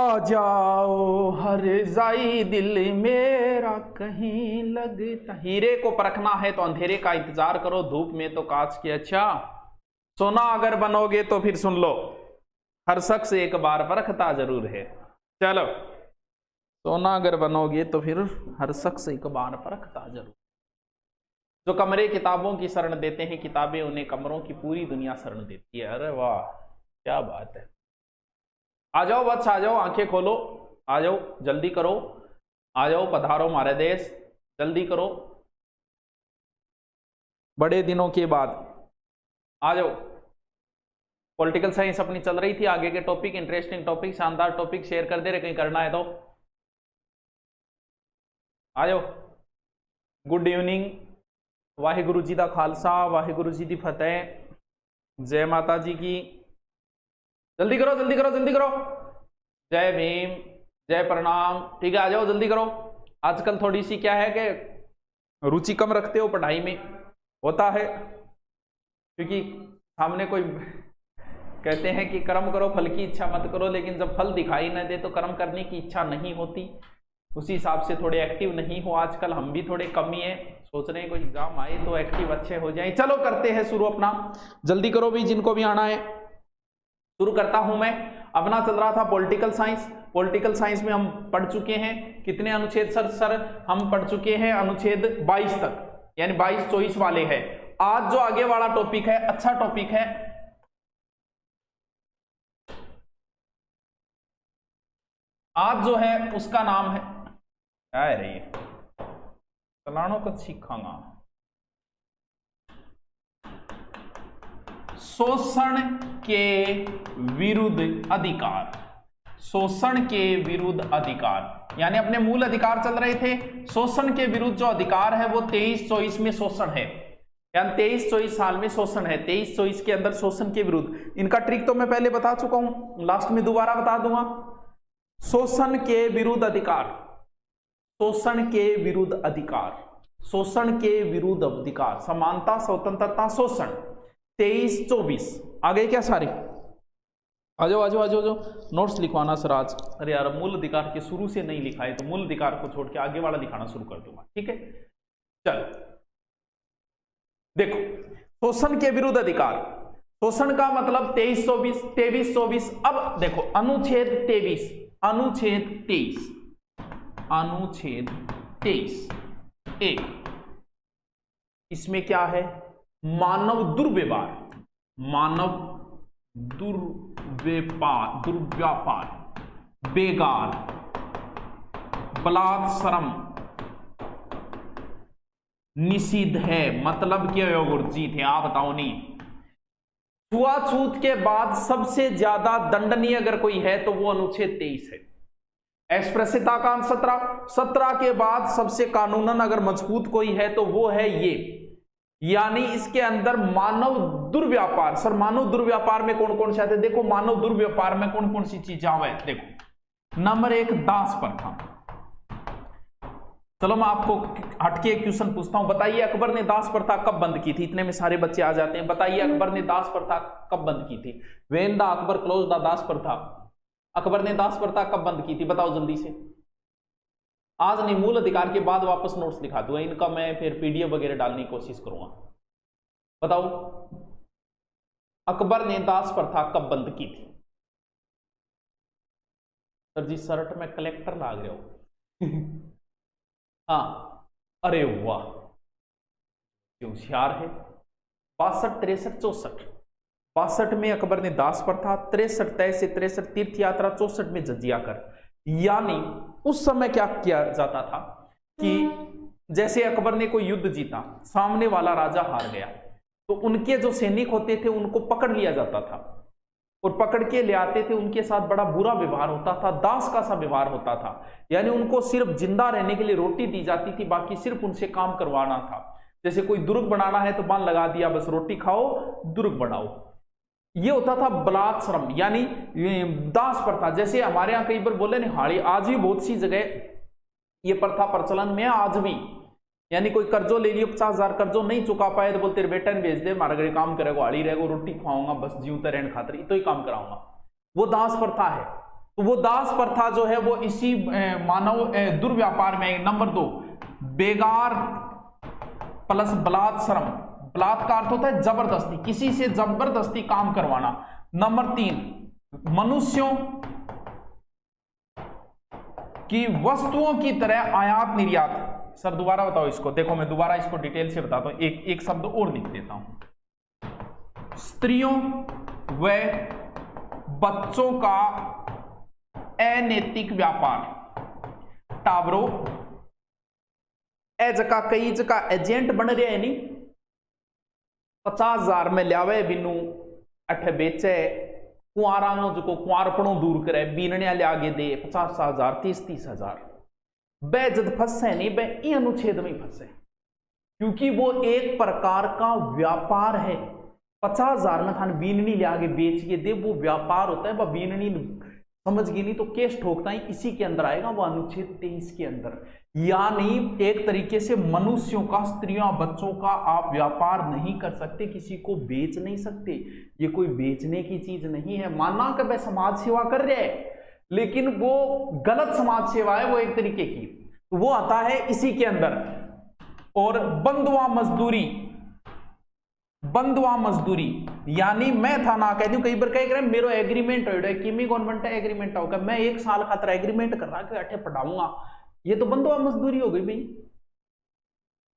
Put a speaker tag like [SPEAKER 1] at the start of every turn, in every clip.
[SPEAKER 1] आ जाओ हर जाई दिल मेरा कहीं लगता। हीरे को परखना है तो अंधेरे का इंतजार करो, धूप में तो कांच की अच्छा। सोना अगर बनोगे तो फिर सुन लो, हर शख्स एक बार परखता जरूर है। चलो, सोना अगर बनोगे तो फिर हर शख्स एक बार परखता जरूर। जो कमरे किताबों की शरण देते हैं, किताबें उन्हें कमरों की पूरी दुनिया शरण देती है। अरे वाह, क्या बात है। आ जाओ बच्च, आ जाओ, आंखें खोलो, आ जाओ, जल्दी करो, आ जाओ, पधारो हमारे देश, जल्दी करो, बड़े दिनों के बाद आ जाओ। पॉलिटिकल साइंस अपनी चल रही थी, आगे के टॉपिक इंटरेस्टिंग टॉपिक, शानदार टॉपिक शेयर कर दे रहे, कहीं करना है तो आ जाओ। गुड इवनिंग, वाहिगुरु जी का खालसा, वाहिगुरु जी की फतेह, जय माता जी की। जल्दी करो, जल्दी करो, जल्दी करो। जय भीम, जय प्रणाम। ठीक है, आ जाओ, जल्दी करो। आजकल थोड़ी सी क्या है कि रुचि कम रखते हो पढ़ाई में, होता है, क्योंकि सामने कोई कहते हैं कि कर्म करो फल की इच्छा मत करो, लेकिन जब फल दिखाई न दे तो कर्म करने की इच्छा नहीं होती। उसी हिसाब से थोड़े एक्टिव नहीं हो आजकल, हम भी थोड़े कम ही है। सोच रहे हैं कोई एग्जाम आए तो एक्टिव अच्छे हो जाए। चलो करते हैं शुरू अपना, जल्दी करो भी, जिनको भी आना है। शुरू करता हूं मैं। अपना चल रहा था पॉलिटिकल साइंस। पॉलिटिकल साइंस में हम पढ़ चुके हैं कितने अनुच्छेद सर? हम पढ़ चुके हैं अनुच्छेद 22 तक, यानी 22-24 वाले हैं। आज जो आगे वाला टॉपिक है, अच्छा टॉपिक है। आज जो है उसका नाम है, क्या है रे, चलानों को सीखांगा, शोषण के विरुद्ध अधिकार। शोषण के विरुद्ध अधिकार, यानी अपने मूल अधिकार चल रहे थे, शोषण के विरुद्ध जो अधिकार है वो 23-24 में शोषण है, यानी 23-24 साल में शोषण है। 23-24 के अंदर शोषण के विरुद्ध। इनका ट्रिक तो मैं पहले बता चुका हूं, लास्ट में दोबारा बता दूंगा। शोषण के विरुद्ध अधिकार, शोषण के विरुद्ध अधिकार, शोषण के विरुद्ध अधिकार, समानता, स्वतंत्रता, शोषण। 23-24 आ गए क्या सारे? आ जाओ, आ जाओ, आ जाओ, जाओ। नोट्स लिखवाना सर आज। अरे यार, मूल अधिकार के शुरू से नहीं लिखा है तो मूल अधिकार को छोड़ के आगे वाला लिखाना शुरू कर दूंगा, ठीक है? चलो देखो, शोषण के विरुद्ध अधिकार, शोषण का मतलब 23-24। अब देखो अनुच्छेद 23, अनुच्छेद 23, अनुच्छेद 23 ए, इसमें क्या है? मानव दुर्व्यवहार, मानव दुर्व्यापार, बेगार, बलात्सरम निषिद्ध है। मतलब क्या गुरुजीत है, आप बताओ। नहीं, छुआछूत के बाद सबसे ज्यादा दंडनीय अगर कोई है तो वो अनुच्छेद 23 है। अस्पृश्यता का 17 के बाद सबसे कानूनन अगर मजबूत कोई है तो वो है ये, यानी इसके अंदर मानव दुर्व्यापार। सर मानव दुर्व्यापार में कौन कौन से आते हैं? देखो मानव दुर्व्यापार में कौन कौन सी चीजें आवे, देखो नंबर 1 दास प्रथा। चलो मैं आपको हटके एक क्वेश्चन पूछता हूं, बताइए अकबर ने दास प्रथा कब बंद की थी? इतने में सारे बच्चे आ जाते हैं। बताइए अकबर ने दास प्रथा कब बंद की थी? When the Akbar close the das pratha, Akbar ने दास प्रथा कब बंद की थी? बताओ जल्दी से। आज नहीं, मूल अधिकार के बाद वापस नोट्स लिखा दूंगा, इनका मैं फिर पीडीएफ वगैरह डालने की कोशिश करूंगा। बताओ अकबर ने दास प्रथा कब बंद की थी? सर जी शर्ट में कलेक्टर लाग रहे हो। हाँ, अरे वाह, होशियार है। 62, 63, 64। 62 में अकबर ने दास प्रथा, 63 तय से 63 तीर्थ यात्रा, 64 में जजिया कर। यानी उस समय क्या किया जाता था कि जैसे अकबर ने कोई युद्ध जीता, सामने वाला राजा हार गया, तो उनके जो सैनिक होते थे उनको पकड़ लिया जाता था और पकड़ के ले आते थे। उनके साथ बड़ा बुरा व्यवहार होता था, दास का सा व्यवहार होता था, यानी उनको सिर्फ जिंदा रहने के लिए रोटी दी जाती थी, बाकी सिर्फ उनसे काम करवाना था। जैसे कोई दुर्ग बनाना है तो बांध लगा दिया, बस रोटी खाओ दुर्ग बनाओ। ये होता था बलात्सरम, यानी दास प्रथा। जैसे हमारे यहाँ कई बार बोले निहाड़ी, आज भी बहुत सी जगह ये प्रथा प्रचलन में आज भी, यानी कोई कर्जो ले लियो 50,000 कर्जो नहीं चुका पाए तो बोलते तेरे बेटा ने भेज दे, हमारा घरे काम करेगा, हाड़ी रहेगा, रोटी खुआऊंगा, बस जीवता रहने खातिर तो ही काम कराऊंगा। वो दास प्रथा है। तो वो दास प्रथा जो है वो इसी मानव दुर्व्यापार में। नंबर 2, बेगार प्लस बलात्श्रम। बलात्कार तो होता है जबरदस्ती, किसी से जबरदस्ती काम करवाना। नंबर 3, मनुष्यों की वस्तुओं की तरह आयात निर्यात। सर दोबारा बताओ इसको, देखो मैं दोबारा इसको डिटेल से बताता हूं, एक शब्द और लिख देता हूं। स्त्रियों व बच्चों का अनैतिक व्यापार। टावरो ए जका कई जका एजेंट बन रहे है नहीं, 50,000 में लियावे बिनू अठ बेचे, कुआरानो जो कुआरपणों दूर करे, बीननिया लिया दे 50,000 30,000। वह जब फंसे नहीं, वह इन अनुच्छेद में फंसे, क्योंकि वो एक प्रकार का व्यापार है। 50,000 में थान बीननी लिया बेच के दे, वो व्यापार होता है। वह बीननी समझ गई नहीं तो केस ठोकता ही इसी के अंदर आएगा, वो अनुच्छेद 23 के अंदर। यानी एक तरीके से मनुष्यों का, स्त्रियों बच्चों का आप व्यापार नहीं कर सकते, किसी को बेच नहीं सकते। ये कोई बेचने की चीज नहीं है। माना कि वह समाज सेवा कर रहे हैं, लेकिन वो गलत समाज सेवा है वो एक तरीके की, तो वो आता है इसी के अंदर। और बंधुआ मजदूरी, बंधुआ मजदूरी यानी मैं था ना कहती हूँ, कई बार कह रहे मेरो एग्रीमेंट हो किमी गवर्नमेंट एग्रीमेंट होगा, मैं 1 साल खातर एग्रीमेंट कर रहा कि अठे पढ़ाऊंगा, ये तो बंधुआ मजदूरी हो गई भाई।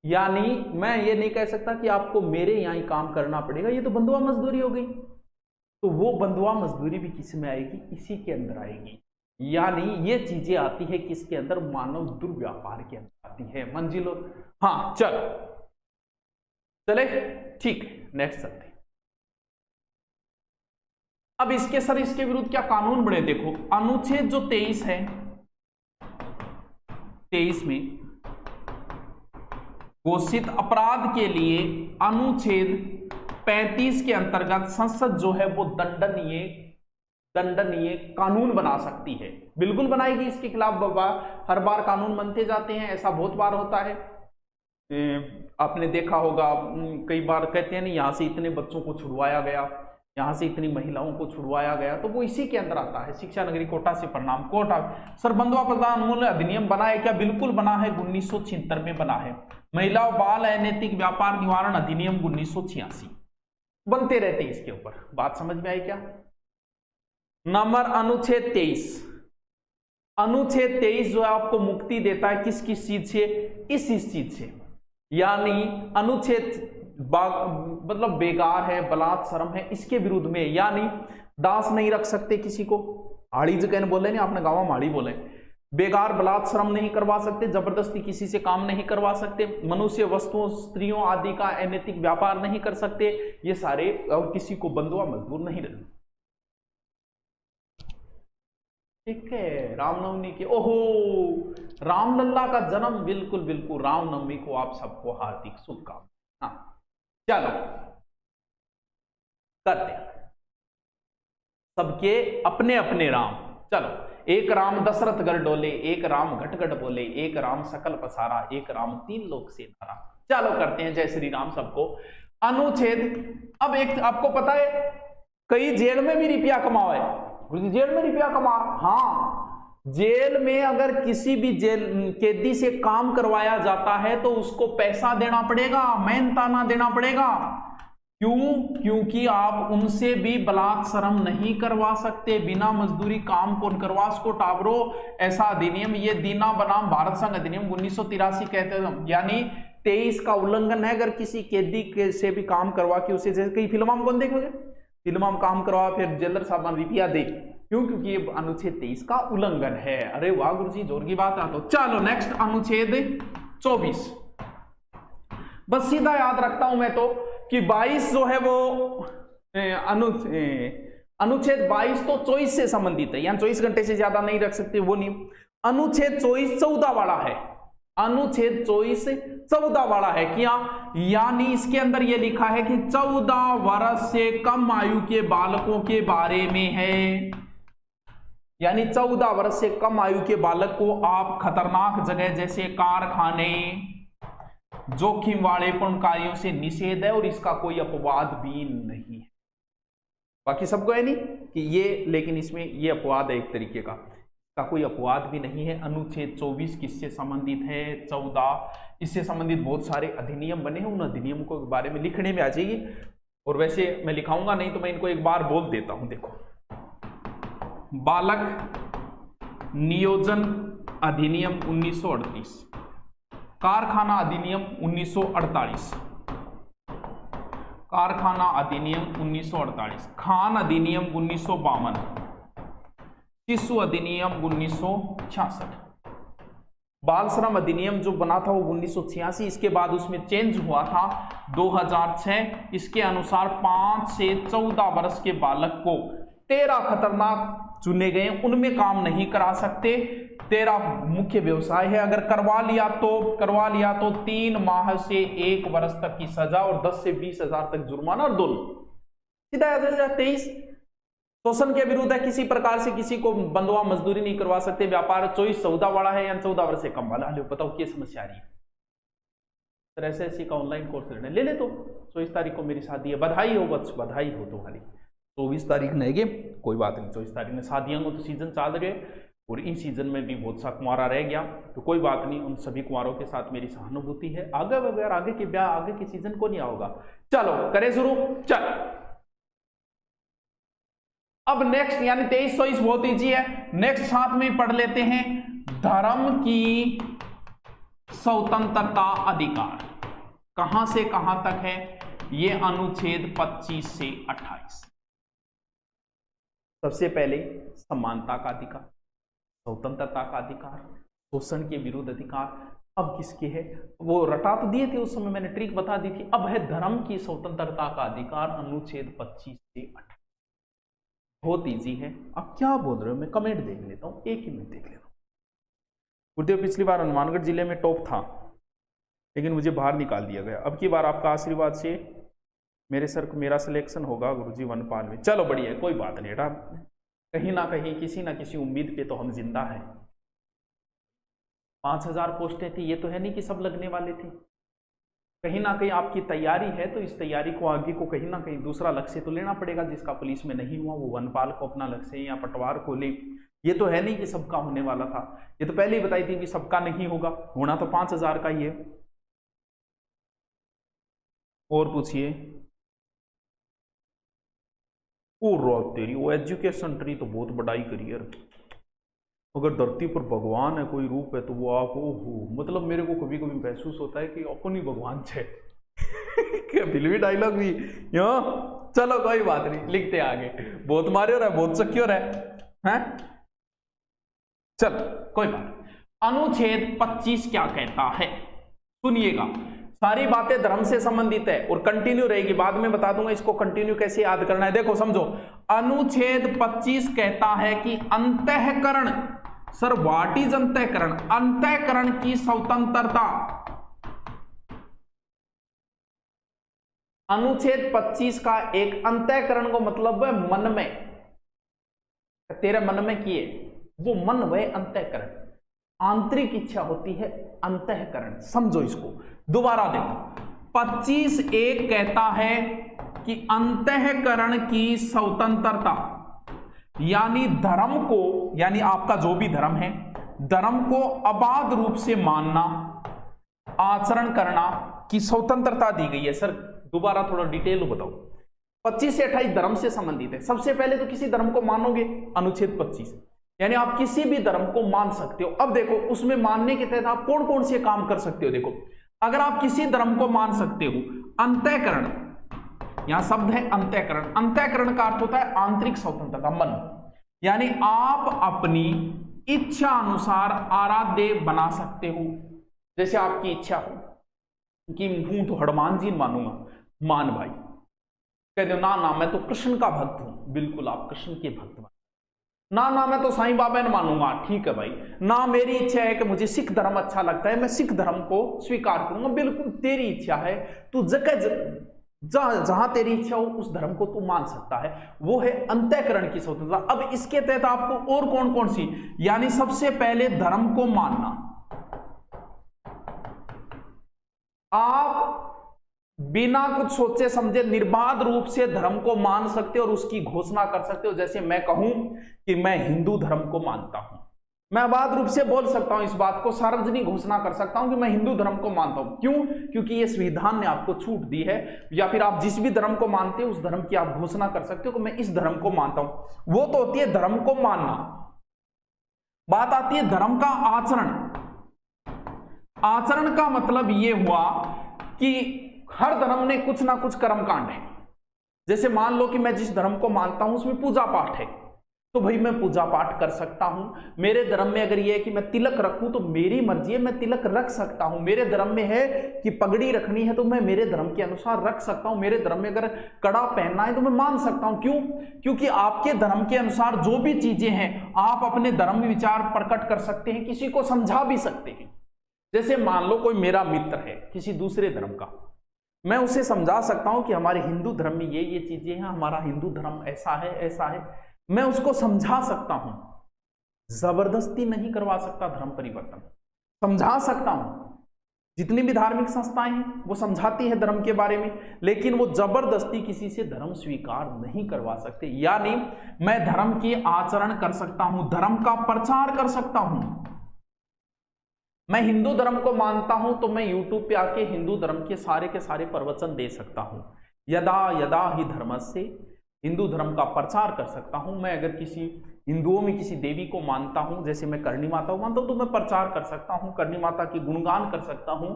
[SPEAKER 1] यानी मैं ये नहीं कह सकता कि आपको मेरे यहां ही काम करना पड़ेगा, ये तो बंधुआ मजदूरी हो गई। तो वो बंधुआ मजदूरी भी किस में आएगी, इसी के अंदर आएगी। यानी ये चीजें आती है किसके अंदर, मानव दुर्व्यापार के अंदर आती है। मंजिलो हाँ चले ठीक, नेक्स्ट चलते। अब इसके सर इसके विरुद्ध क्या कानून बने, देखो अनुच्छेद जो 23 है, 23 में घोषित अपराध के लिए अनुच्छेद 35 के अंतर्गत संसद जो है वो दंडनीय कानून बना सकती है। बिल्कुल बनाएगी, इसके खिलाफ हर बार कानून बनते जाते हैं, ऐसा बहुत बार होता है। आपने देखा होगा कई बार कहते हैं ना, यहां से इतने बच्चों को छुड़वाया गया, यहां से इतनी महिलाओं को छुड़वाया गया, तो वो इसी के अंदर आता है। शिक्षा नगरी कोटा से परिणाम कोटा। सर बंधुआ प्रधान मूल्य अधिनियम बना है क्या, बिल्कुल बना है, 1976 में बना है। महिला और बाल अनैतिक व्यापार निवारण अधिनियम 1986 बनते रहते हैं। इसके ऊपर बात समझ में आई क्या। नंबर अनुच्छेद 23, अनुच्छेद 23 जो है आपको मुक्ति देता है किस किस चीज से, इस चीज से। यानी अनुच्छेद मतलब बेगार है, बलात्श्रम है, इसके विरुद्ध में। यानी दास नहीं रख सकते किसी को, हाड़ी जगह बोले नहीं, आपने गाँव में हाड़ी बोले। बेगार बलात्श्रम नहीं करवा सकते, जबरदस्ती किसी से काम नहीं करवा सकते, मनुष्य वस्तुओं स्त्रियों आदि का अनैतिक व्यापार नहीं कर सकते, ये सारे, और किसी को बंधुआ मजदूर नहीं रखते। ठीक है, रामनवमी के ओहो रामलल्ला का जन्म, बिल्कुल बिल्कुल रामनवमी को आप सबको हार्दिक शुभकामनाएं। हाँ चलो करते हैं, सबके अपने अपने राम। चलो, एक राम दशरथ गर डोले, एक राम घट घट बोले, एक राम सकल पसारा, एक राम 3 लोक से धारा। चलो करते हैं, जय श्री राम सबको। अनुच्छेद, अब एक आपको पता है कई जेल में भी रुपया कमाओ है, जेल में रुपया कमा, हाँ जेल में अगर किसी भी जेल कैदी से काम करवाया जाता है तो उसको पैसा देना पड़ेगा, मेहनताना देना पड़ेगा। क्यों? क्योंकि आप उनसे भी बलात्श्रम नहीं करवा सकते, बिना मजदूरी काम कौन करवा उसको। टावरो ऐसा अधिनियम, ये दीना बनाम भारत संघ अधिनियम 1983 कहते हैं। यानी 23 का उल्लंघन है। अगर किसी कैदी से भी काम करवा के उसे, जैसे कई फिल्म में कौन देखोगे, फिल्म में काम करवा फिर जेलर साहब रुपया दे, क्यों? क्योंकि ये अनुच्छेद 23 का उल्लंघन है। अरे वाह गुरुजी, जोर की बात है। तो चलो नेक्स्ट अनुच्छेद 24, बस सीधा याद रखता हूं मैं तो कि 22 जो है वो अनुच्छेद 22 तो 24 से संबंधित है, यानी 24 घंटे से ज्यादा नहीं रख सकते, वो नहीं। अनुच्छेद 24 14 वाला है, अनुच्छेद 24 14 वाला है क्या? यानी इसके अंदर यह लिखा है कि 14 वर्ष से कम आयु के बालकों के बारे में है। यानी 14 वर्ष से कम आयु के बालक को आप खतरनाक जगह जैसे कारखाने, जोखिम वाले कार्यों से निषेध है और इसका कोई अपवाद भी नहीं है। बाकी सबको है नहीं। कि ये, लेकिन इसमें ये अपवाद है एक तरीके का कोई अपवाद भी नहीं है। अनुच्छेद 24 किससे संबंधित है? 14 इससे संबंधित बहुत सारे अधिनियम बने हैं, उन अधिनियमों के बारे में लिखने में आ जाएगी। और वैसे मैं लिखाऊंगा नहीं तो मैं इनको एक बार बोल देता हूं। देखो, बालक नियोजन अधिनियम 1938, कारखाना अधिनियम 1948, कारखाना अधिनियम 1948, खान अधिनियम 1952, शिशु अधिनियम 1966, बाल श्रम अधिनियम जो बना था वो 1986, इसके बाद उसमें चेंज हुआ था 2006। इसके अनुसार 5 से 14 वर्ष के बालक को 13 खतरनाक चुने गए, उनमें काम नहीं करा सकते। 13 मुख्य व्यवसाय है, अगर करवा लिया तो 3 माह से 1 वर्ष तक की सजा और 10 से 20 हजार तक जुर्माना और दोनों। सीधा 23 शोषण के विरुद्ध है, किसी प्रकार से किसी को बंधुआ मजदूरी नहीं करवा सकते। व्यापार 14 वाला है या 14 वर्ष से कम वाला है, बताओ क्या समस्या आ रही है? सर ऐसे का ऑनलाइन कोर्स ले ले तो 24 तारीख को मेरी शादी है, बधाई हो बच्च, बधाई हो तुम्हारी। 24 तारीख नहीं, कोई बात नहीं, 24 तारीख में शादियों को तो सीजन चल रहे और इस सीजन में भी बहुत सा कुंवारा रह गया, तो कोई बात नहीं, उन सभी कुंवारों के साथ मेरी सहानुभूति है। आगे वगैरह आगे के ब्याह आगे के सीजन को नहीं आओगा। चलो करें शुरू। चल अब नेक्स्ट यानी 23 बहुत ईजी है। नेक्स्ट साथ में पढ़ लेते हैं, धर्म की स्वतंत्रता अधिकार कहां से कहां तक है? ये अनुच्छेद 25 से 28। सबसे पहले समानता का अधिकार, स्वतंत्रता का अधिकार, शोषण के विरुद्ध अधिकार। अब किसके है? वो रटा तो दिए थे उस समय, मैंने ट्रिक बता दी थी। अब है धर्म की स्वतंत्रता का अधिकार, अनुच्छेद 25 से 28। बहुत इजी है। अब क्या बोल रहे हो? मैं कमेंट देख लेता हूं, एक ही मिनट देख लेता हूं। गुरुदेव पिछली बार हनुमानगढ़ जिले में टॉप था, लेकिन मुझे बाहर निकाल दिया गया। अब की बार आपका आशीर्वाद से मेरा सिलेक्शन होगा गुरुजी वनपाल में। चलो बढ़िया है, कोई बात नहीं बेटा, कहीं ना कहीं किसी ना किसी उम्मीद पे तो हम जिंदा हैं। 5000 पोस्टें थी, ये तो है नहीं कि सब लगने वाले थे। कहीं ना कहीं आपकी तैयारी है, तो इस तैयारी को आगे को कहीं ना कहीं दूसरा लक्ष्य तो लेना पड़ेगा। जिसका पुलिस में नहीं हुआ वो वनपाल को अपना लक्ष्य या पटवार को ले। ये तो है नहीं कि सबका होने वाला था, ये तो पहले ही बताई थी कि सबका नहीं होगा, होना तो 5000 का ही है। और पूछिए। तेरी वो एजुकेशन ट्री तो बहुत बड़ाई करी यार। अगर धरती पर भगवान है, कोई रूप है, तो वो आप मतलब मेरे को कभी कभी महसूस होता है कि अपन ही भगवान छे। फिल्मी डायलॉग भी यो। चलो कोई बात नहीं, लिखते आगे। बहुत मारे हो रहा है, बहुत चक्योर है? चलो कोई बात। अनुच्छेद 25 क्या कहता है? सुनिएगा, सारी बातें धर्म से संबंधित है और कंटिन्यू रहेगी, बाद में बता दूंगा इसको कंटिन्यू कैसे याद करना है। देखो समझो, अनुच्छेद 25 कहता है कि अंतःकरण, सर व्हाट इज अंतःकरण? अंतःकरण की स्वतंत्रता। अनुच्छेद 25 का एक अंतःकरण को मतलब है मन में, तेरे मन में किए वो मन वह अंतःकरण। आंतरिक इच्छा होती है अंतःकरण। समझो इसको, दोबारा देखो। 25(1) कहता है कि अंतःकरण की स्वतंत्रता, यानी धर्म को, यानी आपका जो भी धर्म है, धर्म को अबाध रूप से मानना, आचरण करना की स्वतंत्रता दी गई है। सर दोबारा थोड़ा डिटेल बताओ। 25 से 28 धर्म से संबंधित है। सबसे पहले तो किसी धर्म को मानोगे, अनुच्छेद 25, यानी आप किसी भी धर्म को मान सकते हो। अब देखो उसमें मानने के तहत आप कौन कौन से काम कर सकते हो। देखो अगर आप किसी धर्म को मान सकते हो, अंतःकरण, यहां शब्द है अंतःकरण। अंतःकरण का अर्थ होता है आंतरिक स्वतंत्रता, मन, यानी आप अपनी इच्छा अनुसार आराध्य बना सकते हो। जैसे आपकी इच्छा हो कि हूं तो हनुमान जी मानूंगा, मान भाई, कहते हो ना मैं तो कृष्ण का भक्त हूं, बिल्कुल आप कृष्ण के भक्त बन। ना मैं तो साईं बाबा ने मानूंगा, ठीक है भाई। ना मेरी इच्छा है कि मुझे सिख धर्म अच्छा लगता है, मैं सिख धर्म को स्वीकार करूंगा, बिल्कुल तेरी इच्छा है। तू जहां तेरी इच्छा हो उस धर्म को तू मान सकता है। वो है अंतःकरण की स्वतंत्रता। अब इसके तहत आपको और कौन कौन सी, यानी सबसे पहले धर्म को मानना। आप बिना कुछ सोचे समझे निर्बाध रूप से धर्म को मान सकते हो और उसकी घोषणा कर सकते हो। जैसे मैं कहूं कि मैं हिंदू धर्म को मानता हूं, मैं आबाद रूप से बोल सकता हूं, इस बात को सार्वजनिक घोषणा कर सकता हूं कि मैं हिंदू धर्म को मानता हूं। क्यों? क्योंकि ये संविधान ने आपको छूट दी है। या फिर आप जिस भी धर्म को मानते हो उस धर्म की आप घोषणा कर सकते हो कि मैं इस धर्म को मानता हूं। वो तो होती है धर्म को मानना। बात आती है धर्म का आचरण। आचरण का मतलब ये हुआ कि हर धर्म ने कुछ ना कुछ कर्मकांड है। जैसे मान लो कि मैं जिस धर्म को मानता हूं उसमें पूजा पाठ है, तो भाई मैं पूजा पाठ कर सकता हूं। मेरे धर्म में अगर ये है कि मैं तिलक रखूं तो मेरी मर्जी है, मैं तिलक रख सकता हूं। मेरे धर्म में है कि पगड़ी रखनी है तो मैं मेरे धर्म के अनुसार रख सकता हूं। मेरे धर्म में अगर कड़ा पहनना है तो मैं मान सकता हूं। क्यों? क्योंकि आपके धर्म के अनुसार जो भी चीजें हैं आप अपने धर्म में विचार प्रकट कर सकते हैं, किसी को समझा भी सकते हैं। जैसे मान लो कोई मेरा मित्र है किसी दूसरे धर्म का, मैं उसे समझा सकता हूं कि हमारे हिंदू धर्म में ये चीजें हैं, हमारा हिंदू धर्म ऐसा है ऐसा है, मैं उसको समझा सकता हूं। जबरदस्ती नहीं करवा सकता धर्म परिवर्तन, समझा सकता हूं। जितनी भी धार्मिक संस्थाएं हैं वो समझाती है धर्म के बारे में, लेकिन वो जबरदस्ती किसी से धर्म स्वीकार नहीं करवा सकते। यानी मैं धर्म के आचरण कर सकता हूं, धर्म का प्रचार कर सकता हूं। मैं हिंदू धर्म को मानता हूं तो मैं यूट्यूब पे आके हिंदू धर्म के सारे प्रवचन दे सकता हूं। यदा यदा ही धर्मस्य, हिंदू धर्म का प्रचार कर सकता हूं। मैं अगर किसी हिंदुओं में किसी देवी को मानता हूं, जैसे मैं करणी माता को मानता हूं, तो मैं प्रचार कर सकता हूं, करणी माता की गुणगान कर सकता हूं।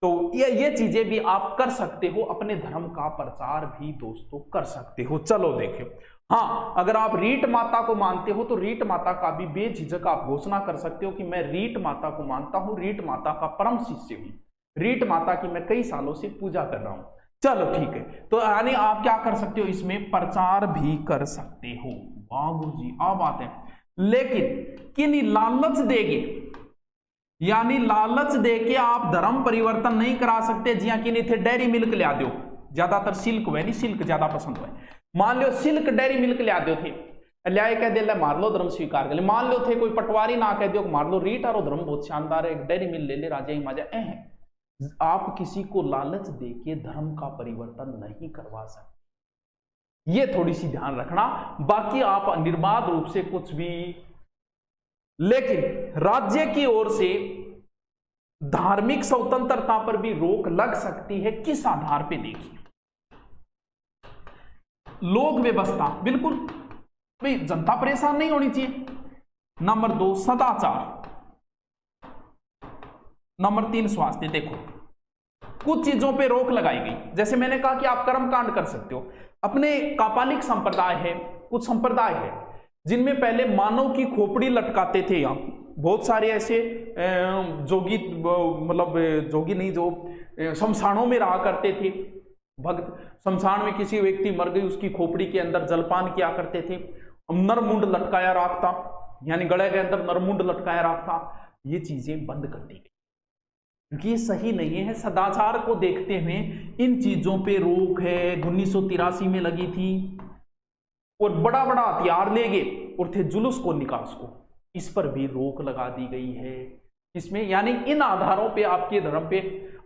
[SPEAKER 1] तो ये चीजें भी आप कर सकते हो, अपने धर्म का प्रचार भी दोस्तों कर सकते हो। चलो देखें, हाँ, अगर आप रीट माता को मानते हो तो रीट माता का भी बेझिझक आप घोषणा कर सकते हो कि मैं रीट माता को मानता हूं, रीट माता का परम शिष्य हूं, रीट माता की मैं कई सालों से पूजा कर रहा हूं। चलो ठीक है, तो यानी आप क्या कर सकते हो, इसमें प्रचार भी कर सकते हो। वाह गुरुजी, अब आते हैं, लेकिन किन लालच देगे, यानी लालच देके आप धर्म परिवर्तन नहीं करा सकते। जिया कि नहीं थे डेयरी मिल्क लिया दो, ज्यादातर सिल्क हुए नहीं, सिल्क ज्यादा पसंद हुए। मान लो सिल्क डेयरी मिल्क लिया दो थे, लिया कह दे मार लो धर्म स्वीकार कर ले। मान लो थे कोई पटवारी ना कह दो मार लो रीट और धर्म बहुत शानदार है, एक डेयरी मिल ले ले राजा ही माजा। आप किसी को लालच देके धर्म का परिवर्तन नहीं करवा सकते, ये थोड़ी सी ध्यान रखना। बाकी आप निर्बाध रूप से कुछ भी, लेकिन राज्य की ओर से धार्मिक स्वतंत्रता पर भी रोक लग सकती है। किस आधार पे? देखिए, लोक व्यवस्था, बिल्कुल भाई जनता परेशान नहीं होनी चाहिए। नंबर 2 सदाचार, नंबर 3 स्वास्थ्य। देखो, कुछ चीजों पे रोक लगाई गई। जैसे मैंने कहा कि आप कर्मकांड कर सकते हो। अपने कापालिक संप्रदाय है, कुछ संप्रदाय है जिनमें पहले मानव की खोपड़ी लटकाते थे। यहाँ बहुत सारे ऐसे जोगी, मतलब जोगी नहीं, जो शमशानों में रहा करते थे भक्त, शमशान में किसी व्यक्ति मर गई, उसकी खोपड़ी के अंदर जलपान किया करते थे। नरमुंड लटकाया रखता, यानी गले के अंदर नरमुंड लटकाया रखता। ये चीजें बंद कर दी गई क्योंकि ये सही नहीं है। सदाचार को देखते हुए इन चीजों पे रोक है। 1983 में लगी थी और बड़ा बड़ा हथियार ले गए और थे जुलूस को निकास को, इस पर भी रोक लगा दी गई है। इसमें यानी इन आधारों पे आपके धर्म पे।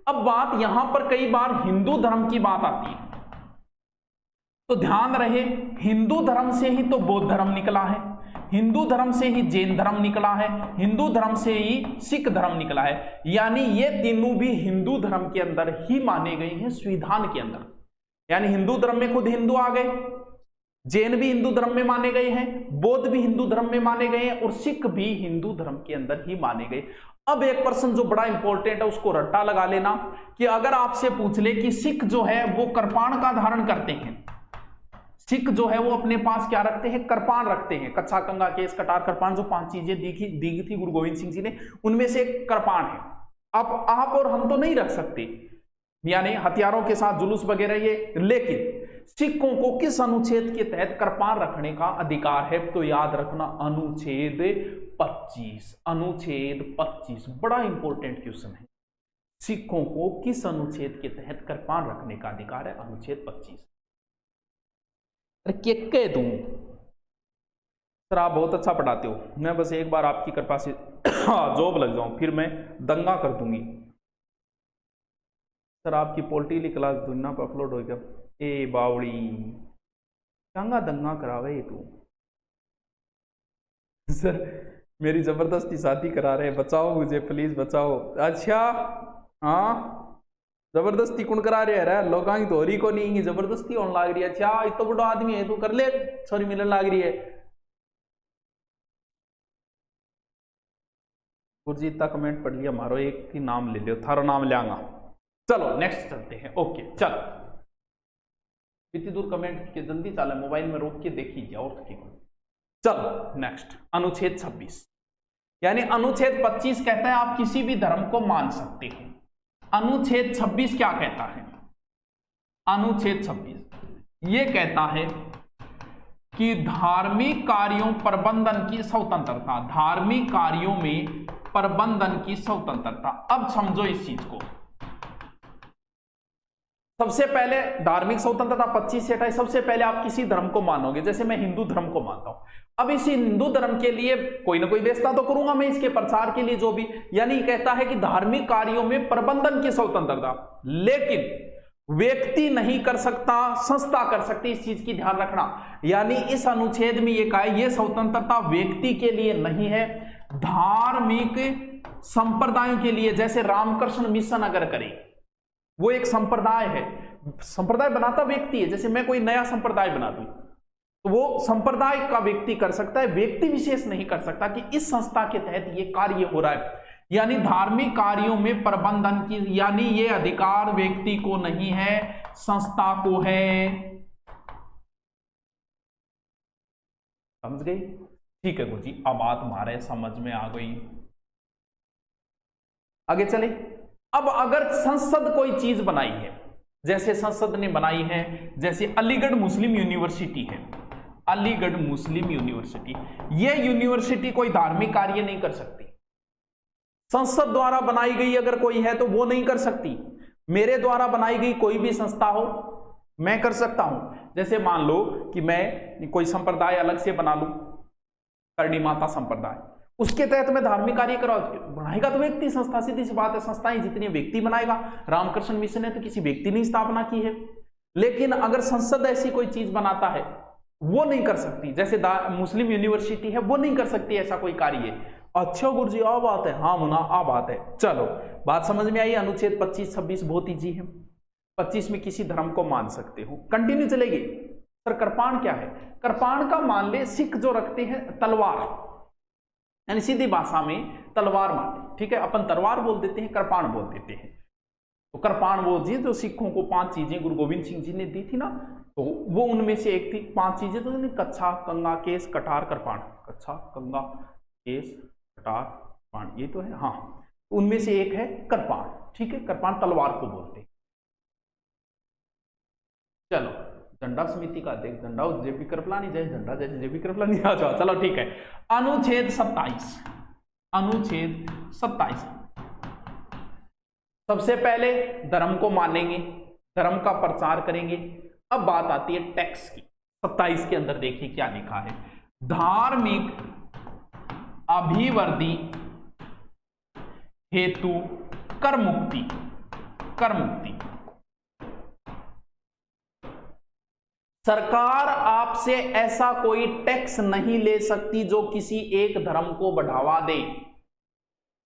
[SPEAKER 1] अब बात यहां पर कई बार हिंदू धर्म की बात आती है, तो ध्यान रहे, हिंदू धर्म से ही तो बौद्ध धर्म निकला है, हिंदू धर्म से ही जैन धर्म निकला है, हिंदू धर्म से ही सिख धर्म निकला है। यानी ये तीनों भी हिंदू धर्म के अंदर ही माने गए हैं, संविधान के अंदर। यानी हिंदू धर्म में खुद हिंदू आ गए, जैन भी हिंदू धर्म में माने गए हैं, बौद्ध भी हिंदू धर्म में माने गए हैं और सिख भी हिंदू धर्म के अंदर ही माने गए। अब एक प्रश्न जो बड़ा इंपॉर्टेंट है, उसको रट्टा लगा लेना कि अगर आपसे पूछ ले कि सिख जो है वो कृपाण का धारण करते हैं, सिख जो है वो अपने पास क्या रखते हैं, कृपाण रखते हैं, कच्छा कंगा केस कटार कृपाण, जो 5 चीजें दी थी गुरु गोविंद सिंह जी ने, उनमें से एक कृपाण है। अब आप और हम तो नहीं रख सकते, यानी हथियारों के साथ जुलूस वगैरह ये, लेकिन सिखों को किस अनुच्छेद के तहत कृपाण रखने का अधिकार है? तो याद रखना अनुच्छेद 25, अनुच्छेद 25 बड़ा इंपॉर्टेंट क्वेश्चन है। सिखों को किस अनुच्छेद के तहत कृपाण रखने का अधिकार है? अनुच्छेद 25। अरे क्या कह दूं सर, आप बहुत अच्छा पढ़ाते हो, मैं बस एक बार आपकी कृपा से जॉब लग जाऊं, फिर मैं दंगा कर दूंगी। सर आपकी पोल्ट्री क्लास दुनिया पर अपलोड हो गया। ए बावड़ी चंगा दंगा करावे तू। सर मेरी जबरदस्ती शादी करा रहे, बचाओ मुझे प्लीज बचाओ। अच्छा हाँ जबरदस्ती कौन करा रहे है? लोग तो हो रही को नहीं जबरदस्ती होने लाग रही है। अच्छा इतना बड़ा आदमी है तू कर ले, छोरी मिलने लाग रही है। गुरजीत का कमेंट पढ़ लिया, मारो एक ही नाम ले लियो, थारो नाम लियांगा। चलो नेक्स्ट चलते हैं। ओके चलो इतनी दूर कमेंट के जल्दी चले, मोबाइल में रोक के देखिए और की। चलो नेक्स्ट अनुच्छेद 26 यानी अनुच्छेद 25 कहता है आप किसी भी धर्म को मान सकते हो। अनुच्छेद 26 क्या कहता है? अनुच्छेद 26 ये कहता है कि धार्मिक कार्यों प्रबंधन की स्वतंत्रता, धार्मिक कार्यों में प्रबंधन की स्वतंत्रता। अब समझो इस चीज को। सबसे पहले धार्मिक स्वतंत्रता 25 से 28, सबसे पहले आप किसी धर्म को मानोगे, जैसे मैं हिंदू धर्म को मानता हूं। अब इस हिंदू धर्म के लिए कोई ना कोई व्यवस्था तो करूंगा मैं इसके प्रचार के लिए जो भी, यानी कहता है कि धार्मिक कार्यों में प्रबंधन की स्वतंत्रता, लेकिन व्यक्ति नहीं कर सकता, संस्था कर सकती। इस चीज की ध्यान रखना, यानी इस अनुच्छेद में यह कहा है यह स्वतंत्रता व्यक्ति के लिए नहीं है, धार्मिक संप्रदायों के लिए। जैसे रामकृष्ण मिशन अगर करे, वो एक संप्रदाय है, संप्रदाय बनाता व्यक्ति है। जैसे मैं कोई नया संप्रदाय बना दूं तो वो संप्रदाय का व्यक्ति कर सकता है, व्यक्ति विशेष नहीं कर सकता कि इस संस्था के तहत ये कार्य हो रहा है। यानी धार्मिक कार्यों में प्रबंधन की, यानी ये अधिकार व्यक्ति को नहीं है, संस्था को है। समझ गई? ठीक है गुरुजी, अब बात हमारे समझ में आ गई। आगे चले। अब अगर संसद कोई चीज बनाई है, जैसे संसद ने बनाई है, जैसे अलीगढ़ मुस्लिम यूनिवर्सिटी है, अलीगढ़ मुस्लिम यूनिवर्सिटी, यह यूनिवर्सिटी कोई धार्मिक कार्य नहीं कर सकती। संसद द्वारा बनाई गई अगर कोई है तो वो नहीं कर सकती। मेरे द्वारा बनाई गई कोई भी संस्था हो मैं कर सकता हूं। जैसे मान लो कि मैं कोई संप्रदाय अलग से बना लूं, करणी माता संप्रदाय, उसके तहत मैं धार्मिक कार्य करा, बनाएगा तो व्यक्ति, संस्था, सीधी सी बात है। संस्थाएं जितनी व्यक्ति बनाएगा, रामकृष्ण मिशन है तो किसी व्यक्ति ने स्थापना की है। लेकिन अगर संसद ऐसी कोई चीज बनाता है वो नहीं कर सकती, जैसे मुस्लिम यूनिवर्सिटी है वो नहीं कर सकती ऐसा कोई कार्य। अच्छा गुरुजी आ बात है, हाँ मुना आ बात है। चलो बात समझ में आई। अनुच्छेद 25 26 बहुत ईजी है। 25 में किसी धर्म को मान सकते हो, कंटिन्यू चलेगी। सर कृपाण क्या है? कृपाण का मान ले सिख जो रखते हैं तलवार, यानी सीधी भाषा में तलवार मारते, ठीक है, अपन तलवार बोल देते हैं, कृपाण बोल देते हैं। तो कृपाण वो जी जो सिखों को 5 चीजें गुरु गोविंद सिंह जी ने दी थी ना, तो वो उनमें से एक थी। 5 चीजें तो कच्छा कंगा केस कटार कृपाण, कच्छा कंगा केस कटार कृपाण, ये तो है। हाँ उनमें से एक है कृपाण, ठीक है, कृपाण तलवार को बोलते हैं। चलो झंडा समिति का अध्यक्ष झंडा जेपी कृपलानी, जय झंडा जैसे जेपी कृपलानी आ जाओ। चलो ठीक है। अनुच्छेद 27, अनुच्छेद 27 सबसे पहले धर्म को मानेंगे, धर्म का प्रचार करेंगे। अब बात आती है टैक्स की। 27 के अंदर देखिए क्या लिखा है, धार्मिक अभिवृद्धि हेतु कर मुक्ति, कर मुक्ति। सरकार आपसे ऐसा कोई टैक्स नहीं ले सकती जो किसी एक धर्म को बढ़ावा दे।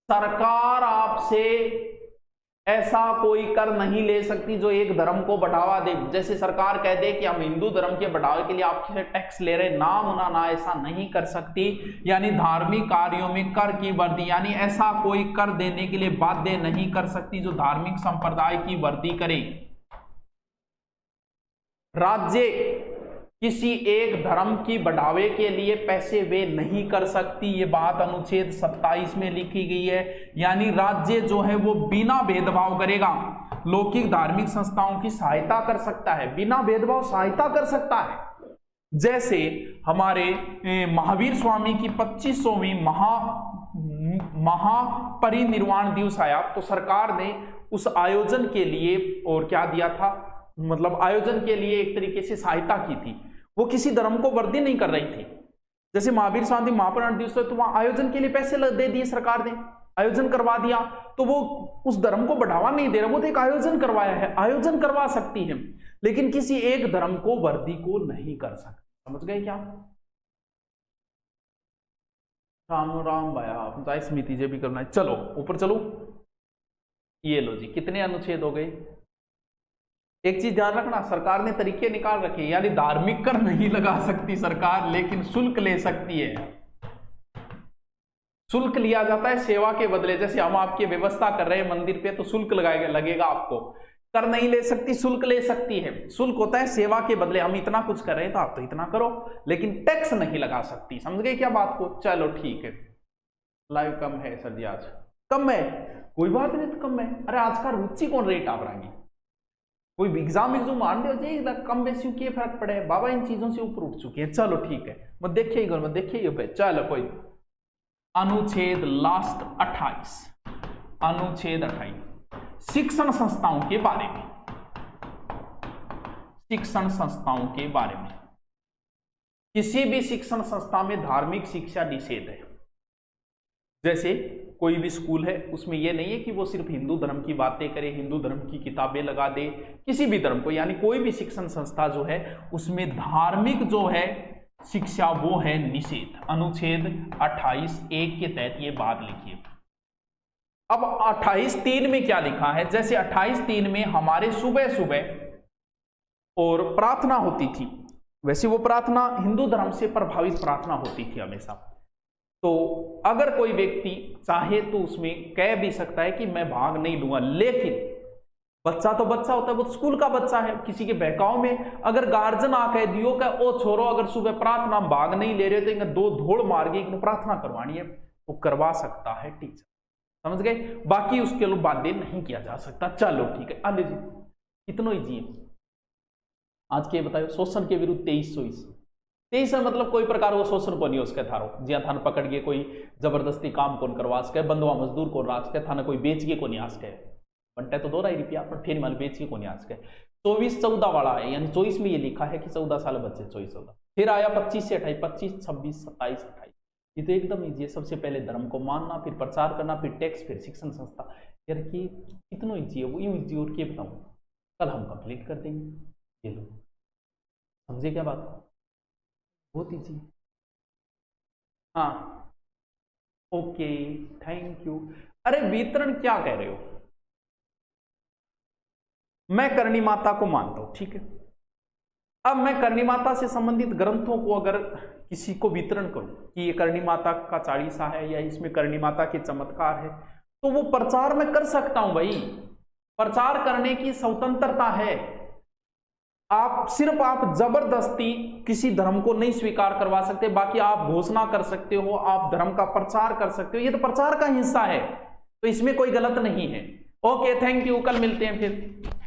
[SPEAKER 1] सरकार आपसे ऐसा कोई कर नहीं ले सकती जो एक धर्म को बढ़ावा दे। जैसे सरकार कह दे कि हम हिंदू धर्म के बढ़ावे के लिए आपसे टैक्स ले रहे, ना मुना ना, ऐसा नहीं कर सकती। यानी धार्मिक कार्यों में कर की वृद्धि, यानी ऐसा कोई कर देने के लिए बाध्य नहीं कर सकती जो धार्मिक संप्रदाय की वृद्धि करे। राज्य किसी एक धर्म की बढ़ावे के लिए पैसे वे नहीं कर सकती, ये बात अनुच्छेद 27 में लिखी गई है। यानी राज्य जो है वो बिना भेदभाव करेगा, लौकिक धार्मिक संस्थाओं की सहायता कर सकता है, बिना भेदभाव सहायता कर सकता है। जैसे हमारे महावीर स्वामी की 25वीं महापरिनिर्वाण दिवस आया तो सरकार ने उस आयोजन के लिए और क्या दिया था, मतलब आयोजन के लिए एक तरीके से सहायता की थी। वो किसी धर्म को वृद्धि नहीं कर रही थी। जैसे महावीर स्वामी महापरिनिर्वाण दिवस तो वहां आयोजन के लिए पैसे दे दिए सरकार ने, आयोजन करवा दिया, तो वो उस धर्म को बढ़ावा नहीं दे रहा, वो तो एक आयोजन करवाया है। आयोजन करवा सकती है, लेकिन किसी एक धर्म को, वर्दी को नहीं कर सकती। समझ गए क्या? राम राम भाया, पंचायत समिति जे भी करना है। चलो ऊपर चलो, ये लो जी, कितने अनुच्छेद हो गए? एक चीज ध्यान रखना, सरकार ने तरीके निकाल रखे, यानी धार्मिक कर नहीं लगा सकती सरकार, लेकिन शुल्क ले सकती है। शुल्क लिया जाता है सेवा के बदले। जैसे हम आपकी व्यवस्था कर रहे हैं मंदिर पे, तो शुल्क लगेगा आपको। कर नहीं ले सकती, शुल्क ले सकती है। शुल्क होता है सेवा के बदले, हम इतना कुछ कर रहे हैं तो आप तो इतना करो, लेकिन टैक्स नहीं लगा सकती। समझ गए क्या बात को? चलो ठीक है। लाइव कम है सर जी, आज कम है, कोई बात नहीं, तो कम है। अरे आज का रुचि कौन रेट आप रही, कोई एग्जाम मान दो जी, कम बेसी के फर्क पड़े, बाबा इन चीजों से ऊपर उठ चुके हैं। चलो ठीक है, मत देखिए चलो कोई। अनुच्छेद लास्ट 28, अनुच्छेद 28 शिक्षण संस्थाओं के बारे में। शिक्षण संस्थाओं के बारे में, किसी भी शिक्षण संस्था में धार्मिक शिक्षा निषेध है। जैसे कोई भी स्कूल है, उसमें यह नहीं है कि वो सिर्फ हिंदू धर्म की बातें करे, हिंदू धर्म की किताबें लगा दे, किसी भी धर्म को, यानी कोई भी शिक्षण संस्था जो है उसमें धार्मिक जो है शिक्षा वो है निषेध। अनुच्छेद 28(1) के तहत ये बात लिखिए। अब 28(3) में क्या लिखा है? जैसे 28(3) में हमारे सुबह सुबह और प्रार्थना होती थी, वैसे वो प्रार्थना हिंदू धर्म से प्रभावित प्रार्थना होती थी हमेशा। तो अगर कोई व्यक्ति चाहे तो उसमें कह भी सकता है कि मैं भाग नहीं लूंगा, लेकिन बच्चा तो बच्चा होता है, वो स्कूल का बच्चा है। किसी के बहकाव में अगर गार्जियन आके दियो का ओ छोरो, अगर सुबह प्रार्थना भाग नहीं ले रहे तो इन्हें दो धोड़ मार के इन्हें प्रार्थना करवानी है, तो करवा सकता है टीचर। समझ गए? बाकी उसके लिए बाध्य नहीं किया जा सकता। चलो ठीक है, आले जी कितनो ही जी आज के बताओ। शोषण के विरुद्ध 2323 है, मतलब कोई प्रकार वो शोषण को नहीं उसके थारो जिया थान पकड़ के कोई जबरदस्ती काम कौन करवा सके, बंधुआ मजदूर कौन राज के थाना, कोई बेच के को नहीं आ सके, बनता तो 2 रुपया पर फिर माल बेच के को नहीं आ सके। 24-14 वाला है, यानी 24 में ये लिखा है कि 14 साल बच्चे 24-14, फिर आया 25 से 28, 25, 26, 27, 28। ये तो एकदम ईजी है। सबसे पहले धर्म को मानना, फिर प्रचार करना, फिर टैक्स, फिर शिक्षण संस्था। यार कि कितना ईजी है वो, यूं ईजी और क्या बताऊं, कल हम कंप्लीट कर देंगे। ये लो, समझे क्या बात? बहुत ईजी। हाँ ओके, थैंक यू। अरे वितरण क्या कह रहे हो? मैं करणी माता को मानता हूं, ठीक है। अब मैं करणी माता से संबंधित ग्रंथों को अगर किसी को वितरण करूं कि ये करणी माता का चालीसा है या इसमें करणी माता के चमत्कार है, तो वो प्रचार में कर सकता हूं भाई, प्रचार करने की स्वतंत्रता है। आप जबरदस्ती किसी धर्म को नहीं स्वीकार करवा सकते, बाकी आप घोषणा कर सकते हो, आप धर्म का प्रचार कर सकते हो, ये तो प्रचार का हिस्सा है, तो इसमें कोई गलत नहीं है। ओके थैंक यू, कल मिलते हैं फिर।